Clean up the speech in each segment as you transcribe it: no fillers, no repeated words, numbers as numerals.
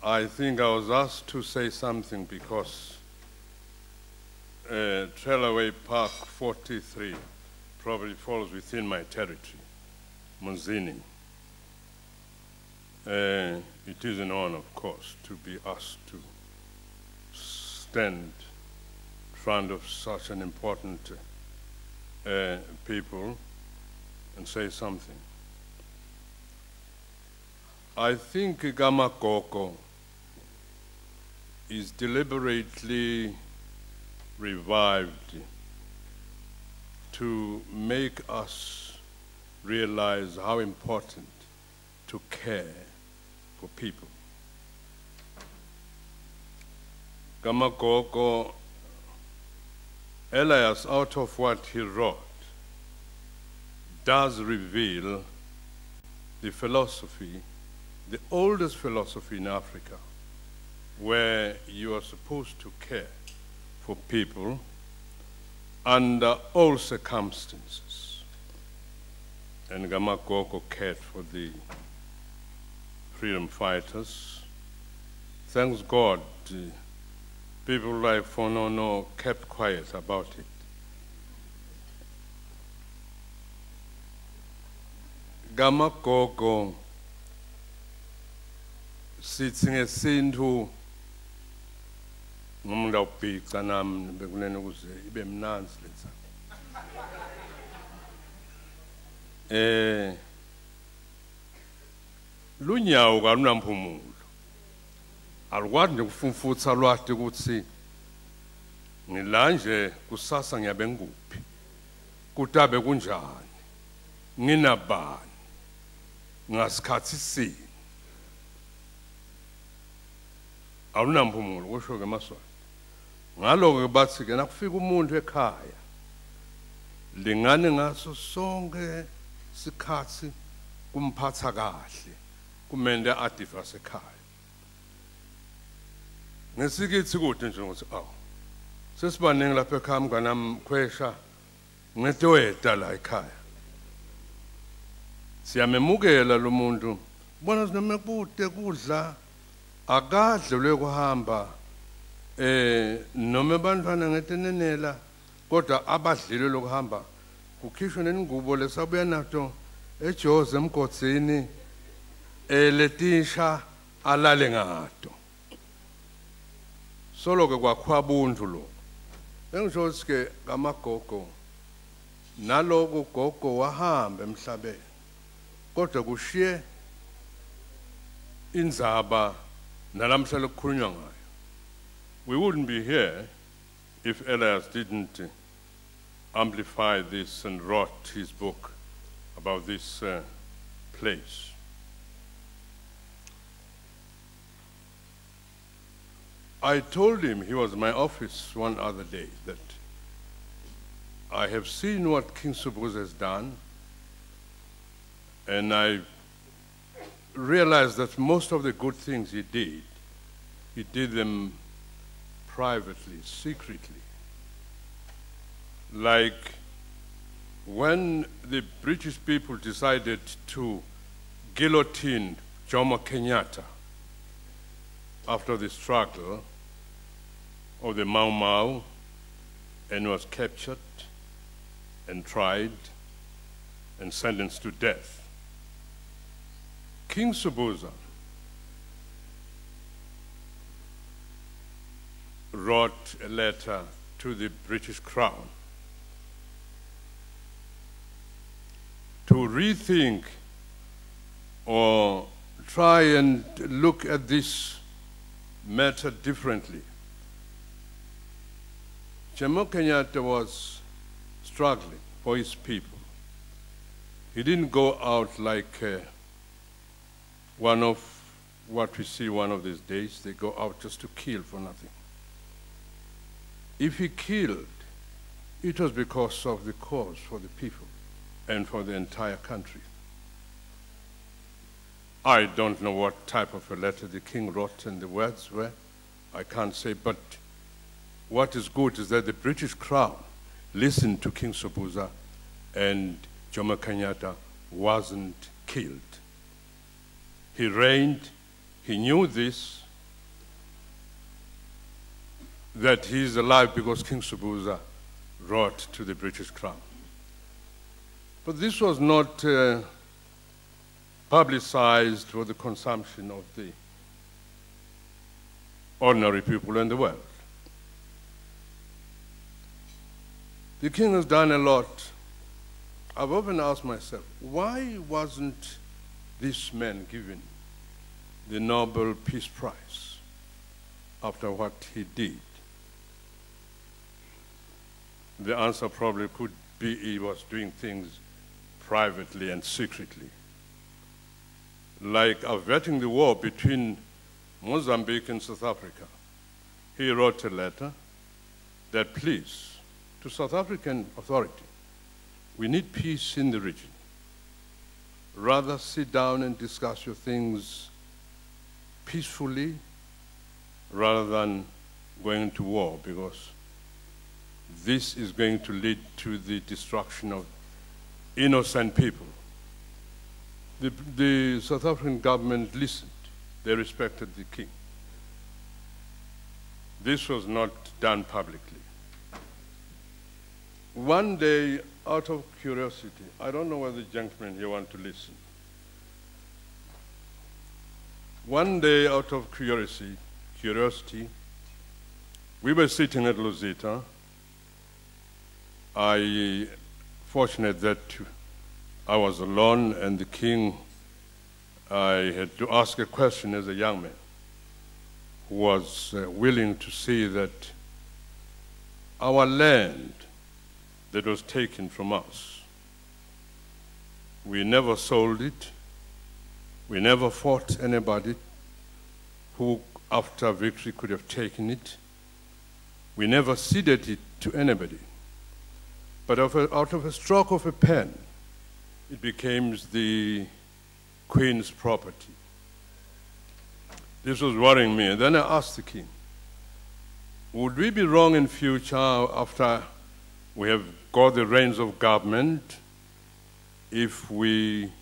I think I was asked to say something because Trailaway Park 43 probably falls within my territory, Munzini. It is an honor, of course, to be asked to stand in front of such an important people and say something. I think Gamakoko is deliberately revived to make us realize how important to care for people. Gamakoko, Elias, out of what he wrote, does reveal the philosophy, the oldest philosophy in Africa, where you are supposed to care for people under all circumstances. And Gamakoko cared for the freedom fighters. Thanks God, people like Fonono kept quiet about it. Gamakoko sithi ngesintu ngomuntu awubhica nami bekunene ukuze ibe mnanzi letha lunyawo kalunamphumulo alukwazi nje kufumfutha lwati ukuthi ngilanje kusasa ngiyabe ngikuphi kutabe kunjani nginabani ngasikhathi sini awunamphumulo kusho ke maswati ngalo ke bathi ke nakufika umuntu ekhaya lingane ngaso sonke sikhathi kumphatha kahle kumende adivase ekhaya ngesikithi kude nje ukuthi awu sesibaningi lapha ekhaya mnganami khwesha ngetoyeta la ekhaya siyamemukela lo muntu bona sinome kude kudla akadle lekuhamba noma abantwana ngetenenela kodwa abadlile lokuhamba kukhishwe nengubo lesabuya nato eJoze emgodzini letisha alale ngato solo ke kwakhwabuntu lo engisho sike ngamagogo naloko gogo wahamba emhlabeni kodwa kushiye indzaba nalamhla kukhulunywa ngayo. We wouldn't be here if Elias didn't amplify this and wrote his book about this place. I told him, he was in my office one other day, that I have seen what King Sobukwe has done, and I realized that most of the good things he did them privately, secretly. Like when the British people decided to guillotine Jomo Kenyatta after the struggle of the Mau Mau, and was captured and tried and sentenced to death. King Sobukwe wrote a letter to the British Crown to rethink or try and look at this matter differently. Jomo Kenyatta was struggling for his people. He didn't go out like one of what we see one of these days. They go out just to kill for nothing. If he killed, it was because of the cause for the people and for the entire country. I don't know what type of a letter the king wrote and the words were. I can't say, but what is good is that the British Crown listened to King Sobukwe and Jomo Kenyatta wasn't killed. He reigned, he knew this, that he is alive because King Sobhuza wrote to the British Crown. But this was not publicized for the consumption of the ordinary people in the world. The king has done a lot. I've often asked myself, why wasn't this man given the Nobel Peace Prize after what he did? The answer probably could be he was doing things privately and secretly, like averting the war between Mozambique and South Africa. He wrote a letter that, please, to South African authority, we need peace in the region. Rather sit down and discuss your things peacefully rather than going to war, because this is going to lead to the destruction of innocent people. The South African government listened. They respected the king. This was not done publicly. One day, out of curiosity, I don't know whether the gentlemen here want to listen. One day, out of curiosity, we were sitting at Luzita. Fortunate that I was alone, and the king, I had to ask a question as a young man who was willing to see that our land that was taken from us, we never sold it, we never fought anybody who after victory could have taken it, we never ceded it to anybody. But out of a stroke of a pen, it became the Queen's property. This was worrying me. And then I asked the king, would we be wrong in future after we have got the reins of government if we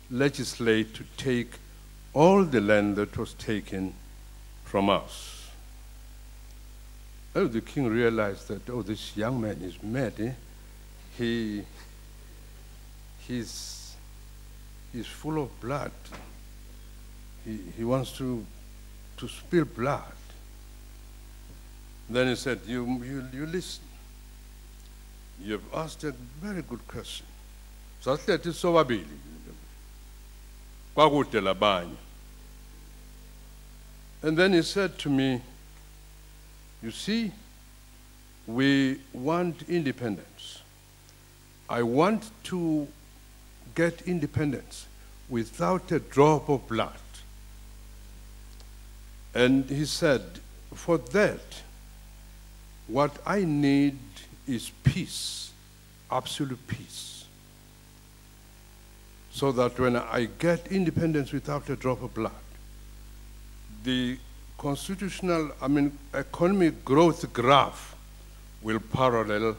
legislate to take all the land that was taken from us? Oh, the king realized that, oh, this young man is mad, eh? He's full of blood. He wants to spill blood. Then he said, you listen. You have asked a very good question. And then he said to me, you see, we want independence. I want to get independence without a drop of blood. And he said, for that, what I need is peace, absolute peace. So that when I get independence without a drop of blood, the economic growth graph will parallel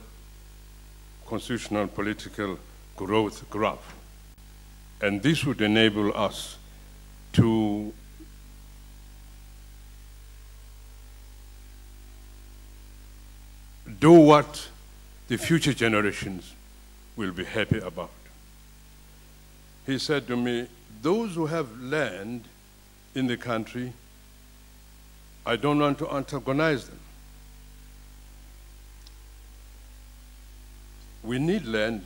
constitutional political growth graph. And this would enable us to do what the future generations will be happy about. He said to me, those who have land in the country, I don't want to antagonize them. We need land.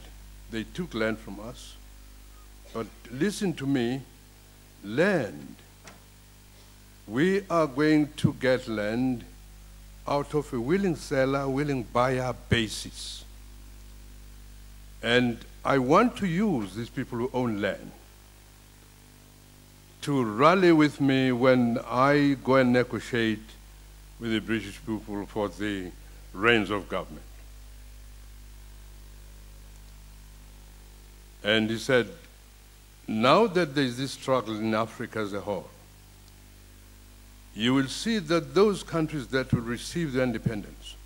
They took land from us. But listen to me, land. We are going to get land out of a willing seller, willing buyer basis. And I want to use these people who own land to rally with me when I go and negotiate with the British people for the reins of government. And he said, now that there is this struggle in Africa as a whole, you will see that those countries that will receive their independence,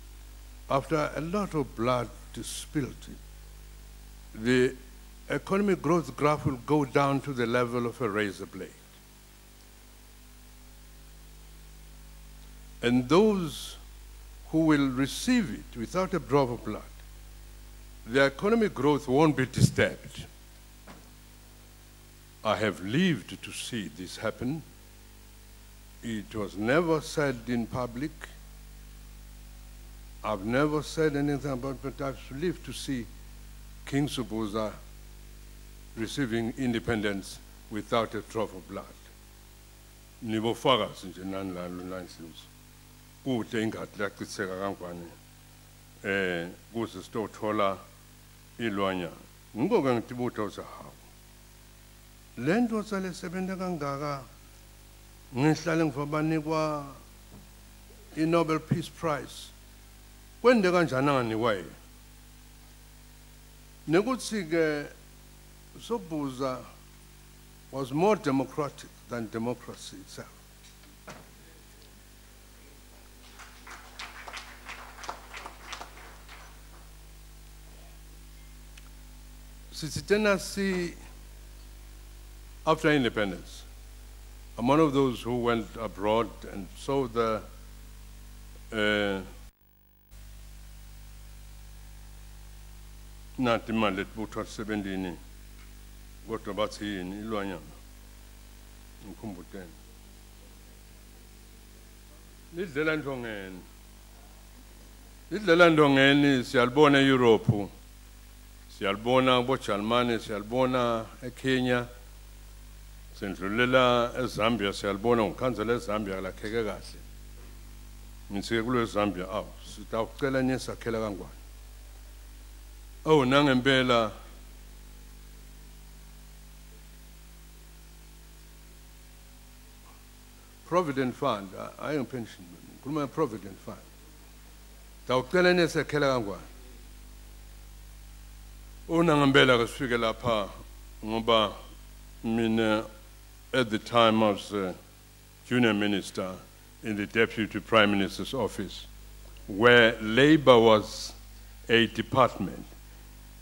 after a lot of blood spilled, the economic growth graph will go down to the level of a razor blade. And those who will receive it without a drop of blood, their economic growth won't be disturbed. I have lived to see this happen. It was never said in public. I've never said anything about it, but I've lived to see King Sobhuza receiving independence without a drop of blood. Nibofakazi nje nani lalo lanhluzo. Kuhle ingadi lacitheka kangwane kuze sitothola ilwanya. Ngikoke ngitibutha ukuthi hawu. Lento sale sebenza kangaka ngihlale ngivabanikwa i-Nobel Peace Prize. Kwende kanjani way? Nekuthi ke Sobhuza was more democratic than democracy itself. Sisitena after independence, I'm one of those who went abroad and saw the not imali letibutwa 17 kodwa bathi yini ilwanyana ngikhumbutene lidlela ndongeni siyalibona eEurope, siyalibona boJalimane, siyalibona eKenya, sendlulela eZambia, siyalibona ngikhanzela eZambia lakheke kahle. Ngitsike kulo eZambia sitawucela nisakhela kangwane. Nangempela Provident Fund, I am pension, my Provident Fund. Tawucela nisakhela kangwane. Nangempela kasifike lapha ngoba mina at the time I was a junior minister in the Deputy Prime Minister's office, where labor was a department,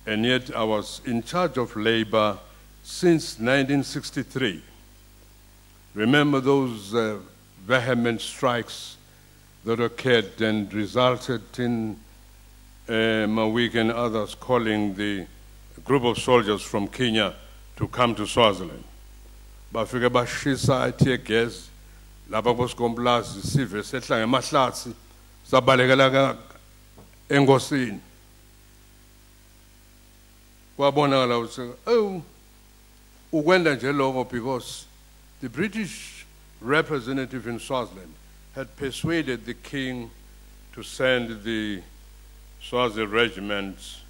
and yet I was in charge of labor since 1963. Remember those vehement strikes that occurred and resulted in Mawik and others calling the group of soldiers from Kenya to come to Swaziland. Bafika bashisa tear gas, laba bosikomblazi sive setla ngemahlathi sabalekela engosini. Kwabonakala ukuthi ukwenda nje lokho because the British representative in Swaziland had persuaded the king to send the Swazi regiments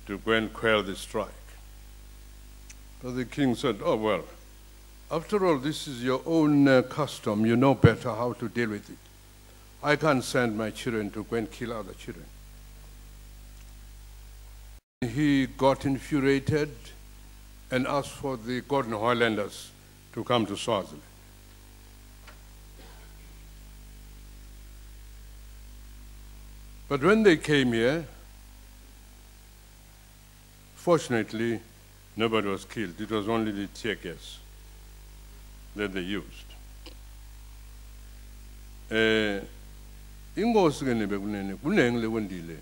to go and quell the strike. So the king said, oh well, after all, this is your own custom. You know better how to deal with it. I can't send my children to go and kill other children. He got infuriated and asked for the Golden Highlanders to come to Swaziland. But when they came here, fortunately, nobody was killed. It was only the tear gas that they used. Ingosi ke nebekunene kunenge lekwendile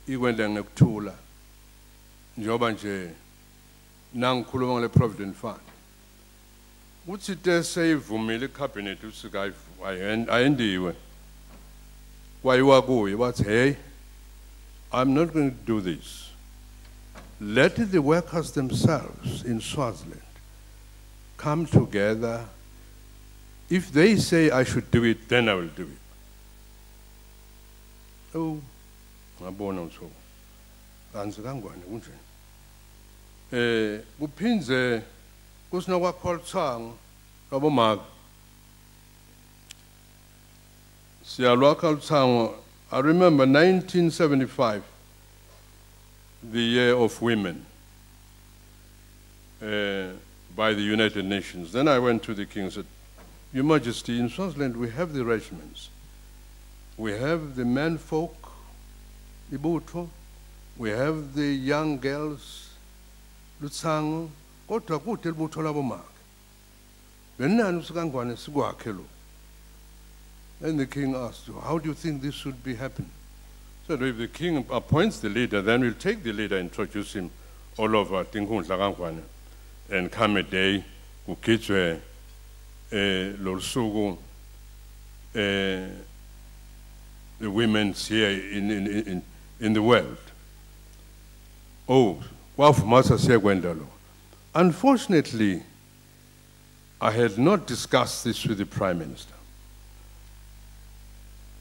ikwenda ngekuthula njoba nje nangikhuluma ngale Provident Fund. Uthi te seyivumile icabinet usika ayendiwe. Kwayiwa kuye wathi hey, I'm not going to do this. Let the workers themselves in Swaziland come together. If they say I should do it, then I will do it. Oh, ngabona so. Kanzi kangwane kunje. Kuphinze kusinokwa Kholtsang abomaka. Siyalwa Kholtsang. I remember 1975, the year of women by the United Nations. Then I went to the king and said, Your Majesty, in Swaziland we have the regiments. We have the men folk, Ibutho. We have the young girls, Lutsango. Kodwa kude libutho labomake. Benani usikangwane sikwakhe lo. And the king asked, how do you think this should be happening? So if the king appoints the leader, then we'll take the leader and introduce him all over Tinkhundla, and come a day, kugijwe losuku the women's here in the world. Oh, unfortunately, I had not discussed this with the Prime Minister.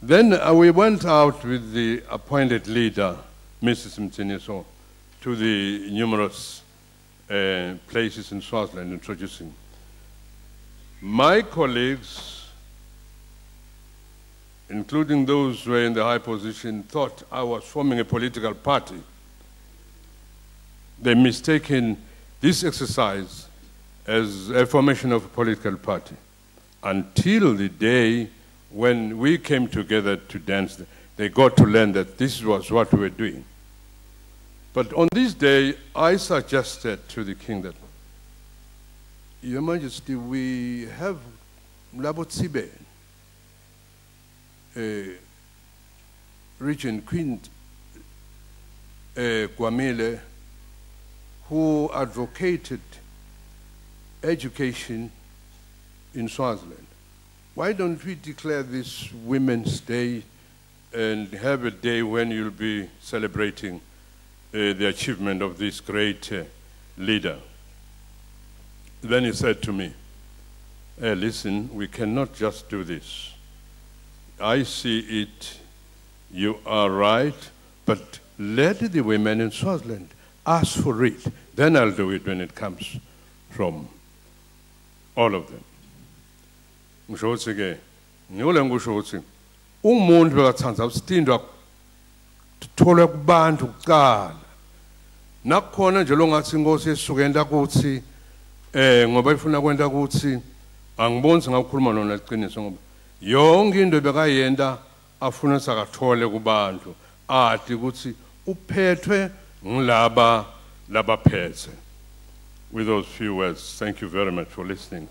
Then we went out with the appointed leader, Mrs. Mtsiniso, to the numerous places in Swaziland introducing. My colleagues, including those who were in the high position, thought I was forming a political party. They mistaken this exercise as a formation of a political party until the day when we came together to dance. They got to learn that this was what we were doing. But on this day, I suggested to the king that, Your Majesty, we have Labotsibe, Regent Queen Kwamele, who advocated education in Swaziland. Why don't we declare this Women's Day and have a day when you'll be celebrating the achievement of this great leader? Then he said to me, hey, listen, we cannot just do this. I see it, you are right, but let the women in Swaziland ask for it. Then I'll do it when it comes from all of them. Ngishotsi-ke, ngiyole ngisho ukuthi umuntu bekathanda usitindwa tuthola kubantu kuqala. Nakukhona nje longathi inkosi esukenda kuthi ngoba ifuna kwenta kuthi angibonzi ngakukhuluma nona liqiniso ngoba yonke into bekayenda afuna sakathole kubantu athi ukuthi uphethwe ngilaba labaphethe. With those few words, thank you very much for listening.